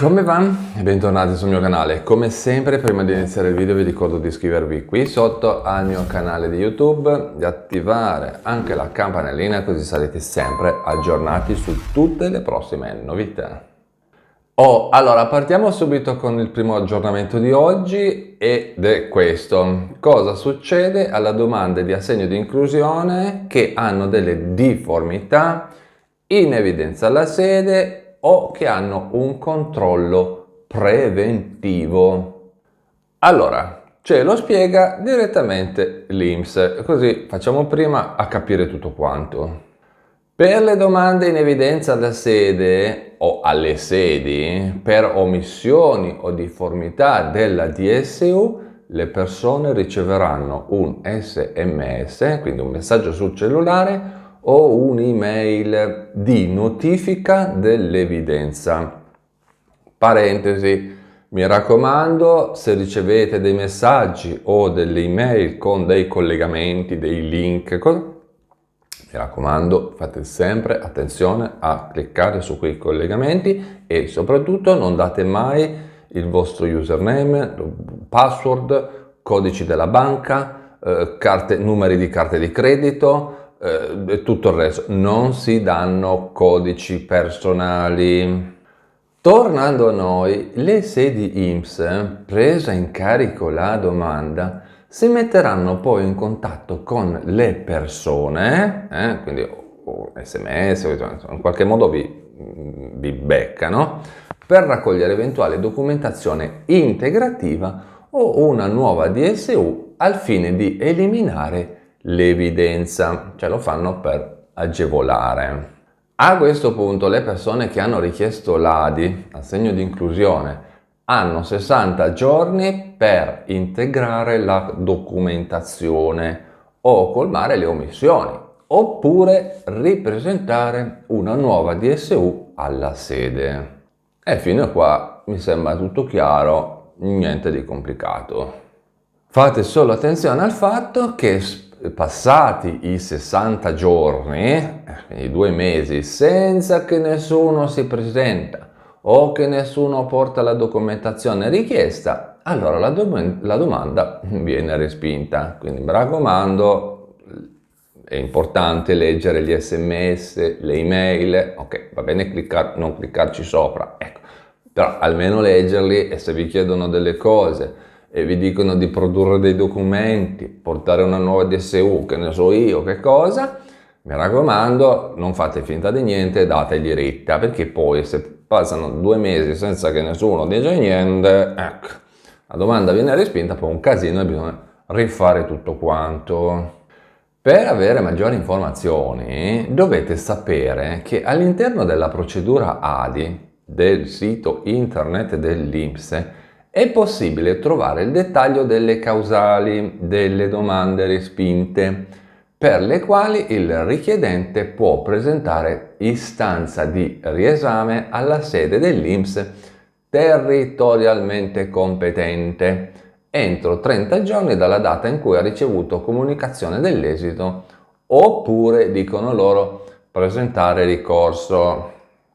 Come va? Bentornati sul mio canale. Come sempre, prima di iniziare il video vi ricordo di iscrivervi qui sotto al mio canale di YouTube, di attivare anche la campanellina così sarete sempre aggiornati su tutte le prossime novità. Allora partiamo subito con il primo aggiornamento di oggi ed è questo. Cosa succede alle domande di assegno di inclusione che hanno delle difformità in evidenza alla sede o che hanno un controllo preventivo? Allora, ce lo spiega direttamente l'INPS, così facciamo prima a capire tutto quanto. Per le domande in evidenza alla sede o alle sedi per omissioni o difformità della DSU, le persone riceveranno un SMS, quindi un messaggio sul cellulare, o un'email di notifica dell'evidenza. Parentesi, mi raccomando, se ricevete dei messaggi o delle email con dei collegamenti, dei link, mi raccomando, fate sempre attenzione a cliccare su quei collegamenti e soprattutto non date mai il vostro username, password, codici della banca, numeri di carte di credito, e tutto il resto. Non si danno codici personali. Tornando a noi, le sedi INPS, presa in carico la domanda, si metteranno poi in contatto con le persone, quindi o SMS, in qualche modo vi beccano, per raccogliere eventuale documentazione integrativa o una nuova DSU al fine di eliminare l'evidenza, cioè lo fanno per agevolare. A questo punto le persone che hanno richiesto l'ADI, assegno di inclusione, hanno 60 giorni per integrare la documentazione o colmare le omissioni, oppure ripresentare una nuova DSU alla sede. E fino a qua mi sembra tutto chiaro, niente di complicato. Fate solo attenzione al fatto che passati i 60 giorni, quindi 2 mesi, senza che nessuno si presenta o che nessuno porta la documentazione richiesta, allora la domanda viene respinta. Quindi mi raccomando, è importante leggere gli SMS, le email, ok, va bene non cliccarci sopra, ecco, però almeno leggerli, e se vi chiedono delle cose e vi dicono di produrre dei documenti, portare una nuova DSU, che ne so io che cosa, mi raccomando, non fate finta di niente e dategli retta, perché poi se passano 2 mesi senza che nessuno dica niente, ecco, la domanda viene respinta, poi un casino e bisogna rifare tutto quanto. Per avere maggiori informazioni dovete sapere che all'interno della procedura ADI del sito internet dell'INPS è possibile trovare il dettaglio delle causali delle domande respinte, per le quali il richiedente può presentare istanza di riesame alla sede dell'INPS territorialmente competente entro 30 giorni dalla data in cui ha ricevuto comunicazione dell'esito, oppure, dicono loro, presentare ricorso.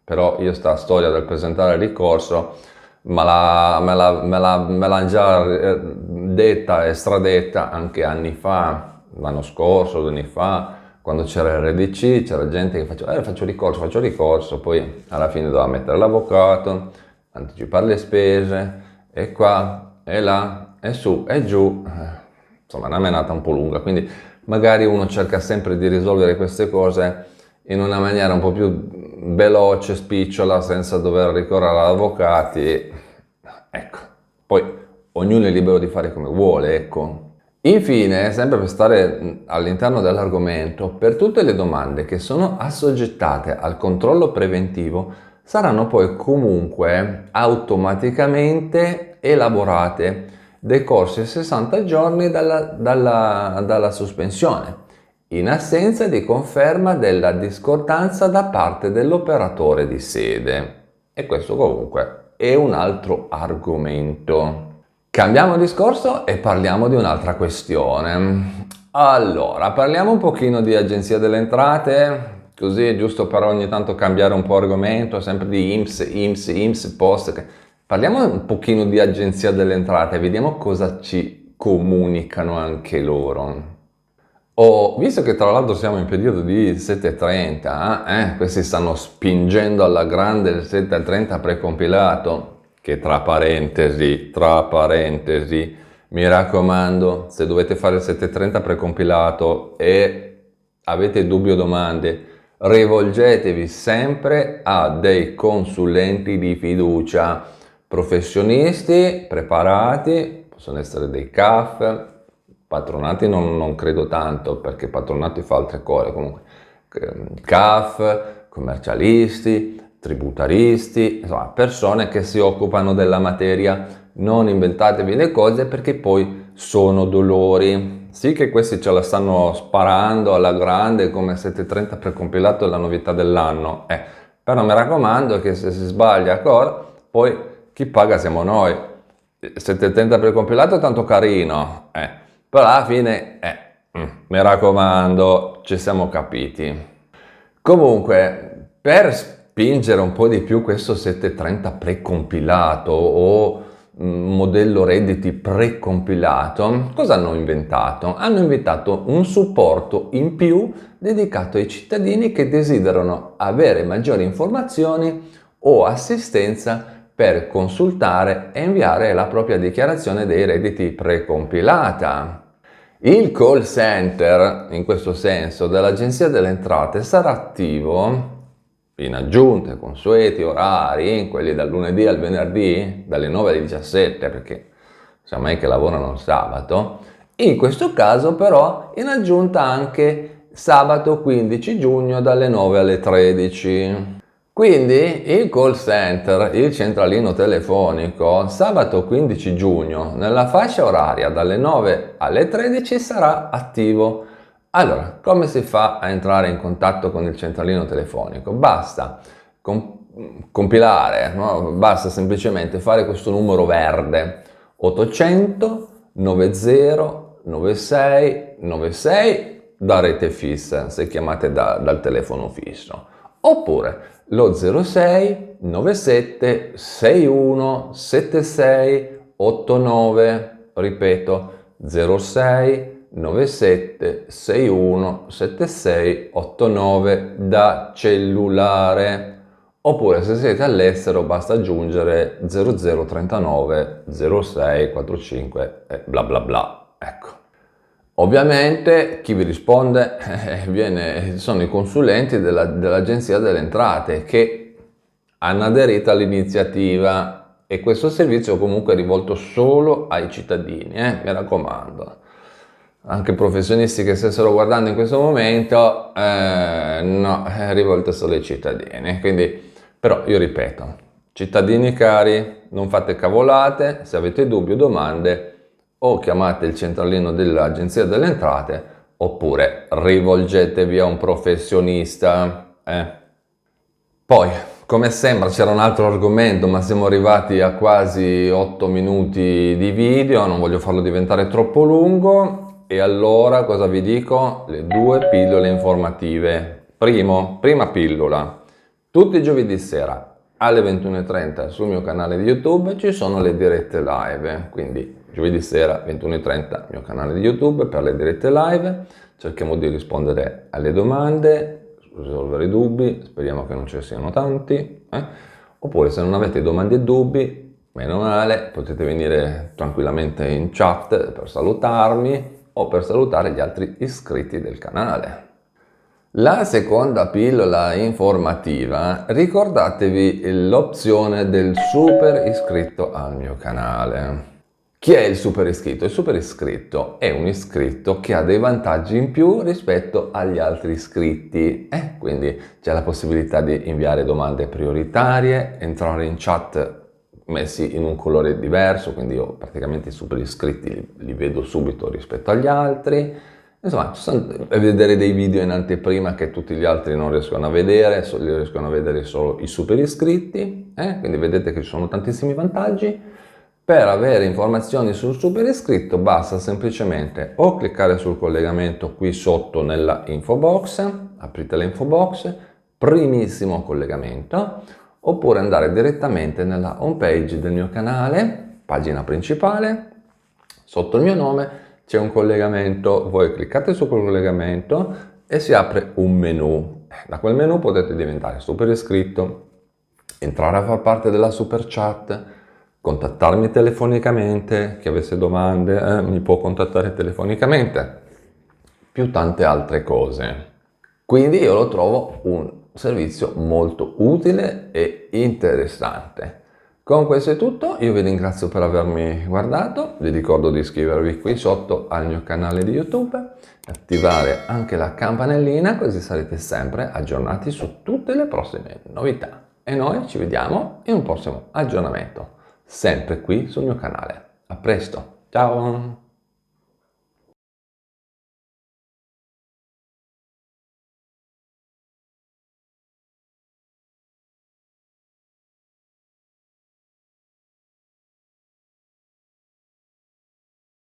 Però io sta storia del presentare ricorso me l'ha già detta e stradetta anche anni fa, l'anno scorso, 2 anni fa, quando c'era il RDC, c'era gente che faceva faccio ricorso, poi alla fine doveva mettere l'avvocato, anticipare le spese, e qua, e là, e su, e giù, insomma una menata un po' lunga, quindi magari uno cerca sempre di risolvere queste cose in una maniera un po' più veloce, spicciola, senza dover ricorrere ad avvocati, ecco, poi ognuno è libero di fare come vuole, ecco. Infine, sempre per stare all'interno dell'argomento, per tutte le domande che sono assoggettate al controllo preventivo saranno poi comunque automaticamente elaborate decorsi 60 giorni dalla sospensione, in assenza di conferma della discordanza da parte dell'operatore di sede. E questo comunque è un altro argomento. Cambiamo discorso e parliamo di un'altra questione. Allora, parliamo un pochino di Agenzia delle Entrate, così giusto per ogni tanto cambiare un po' argomento, sempre di INPS, post. Parliamo un pochino di Agenzia delle Entrate, vediamo cosa ci comunicano anche loro. Visto che tra l'altro siamo in periodo di 7.30, questi stanno spingendo alla grande il 7.30 precompilato, che tra parentesi, mi raccomando, se dovete fare il 7.30 precompilato e avete dubbi o domande, rivolgetevi sempre a dei consulenti di fiducia, professionisti, preparati, possono essere dei CAF, patronati non credo tanto, perché patronati fa altre cose, comunque CAF, commercialisti, tributaristi, insomma persone che si occupano della materia. Non inventatevi le cose perché poi sono dolori. Sì che questi ce la stanno sparando alla grande come 7.30 precompilato è la novità dell'anno, però mi raccomando che se si sbaglia poi chi paga siamo noi. 7.30 precompilato è tanto carino, però alla fine, mi raccomando, ci siamo capiti. Comunque, per spingere un po' di più questo 730 precompilato o modello redditi precompilato, cosa hanno inventato? Hanno inventato un supporto in più dedicato ai cittadini che desiderano avere maggiori informazioni o assistenza per consultare e inviare la propria dichiarazione dei redditi precompilata. Il call center, in questo senso, dell'Agenzia delle Entrate sarà attivo in aggiunta ai consueti orari, quelli dal lunedì al venerdì, dalle 9 alle 17, perché siamo mai che lavorano il sabato. In questo caso però in aggiunta anche sabato 15 giugno dalle 9 alle 13. Quindi il call center, il centralino telefonico, sabato 15 giugno nella fascia oraria dalle 9 alle 13 sarà attivo. Allora, come si fa a entrare in contatto con il centralino telefonico? Basta compilare, no? Basta semplicemente fare questo numero verde 800 90 96 96 da rete fissa, se chiamate dal telefono fisso, oppure lo 06 97 61 76 89, ripeto 06 97 61 76 89 da cellulare, oppure se siete all'estero basta aggiungere 0039 06 45 e bla bla bla. Ecco. Ovviamente chi vi risponde sono i consulenti dell'Agenzia delle Entrate che hanno aderito all'iniziativa, e questo servizio comunque è rivolto solo ai cittadini, mi raccomando. Anche professionisti che stessero guardando in questo momento, no, è rivolto solo ai cittadini. Quindi, però io ripeto, cittadini cari, non fate cavolate, se avete dubbi o domande o chiamate il centralino dell'Agenzia delle Entrate oppure rivolgetevi a un professionista. Poi, come sembra, c'era un altro argomento, ma siamo arrivati a quasi 8 minuti di video, non voglio farlo diventare troppo lungo, e allora cosa vi dico? Le 2 pillole informative. Prima pillola, tutti i giovedì sera alle 21.30 sul mio canale di YouTube ci sono le dirette live, quindi giovedì sera 21.30 mio canale di YouTube per le dirette live, cerchiamo di rispondere alle domande, risolvere i dubbi, speriamo che non ce ne siano tanti, oppure se non avete domande e dubbi, meno male, potete venire tranquillamente in chat per salutarmi o per salutare gli altri iscritti del canale. La seconda pillola informativa, ricordatevi l'opzione del super iscritto al mio canale. Chi è il super iscritto? Il super iscritto è un iscritto che ha dei vantaggi in più rispetto agli altri iscritti, quindi c'è la possibilità di inviare domande prioritarie, entrare in chat messi in un colore diverso, quindi io praticamente i super iscritti li vedo subito rispetto agli altri. Insomma, vedere dei video in anteprima che tutti gli altri non riescono a vedere, li riescono a vedere solo i super iscritti, quindi vedete che ci sono tantissimi vantaggi. Per avere informazioni sul super iscritto basta semplicemente o cliccare sul collegamento qui sotto nella info box, aprite l'info box, primissimo collegamento, oppure andare direttamente nella home page del mio canale, pagina principale, sotto il mio nome c'è un collegamento, voi cliccate su quel collegamento e si apre un menu. Da quel menu potete diventare super iscritto, entrare a far parte della super chat, contattarmi telefonicamente, chi avesse domande mi può contattare telefonicamente, più tante altre cose. Quindi io lo trovo un servizio molto utile e interessante. Con questo è tutto, io vi ringrazio per avermi guardato, vi ricordo di iscrivervi qui sotto al mio canale di YouTube, attivare anche la campanellina così sarete sempre aggiornati su tutte le prossime novità. E noi ci vediamo in un prossimo aggiornamento, sempre qui sul mio canale. A presto, ciao!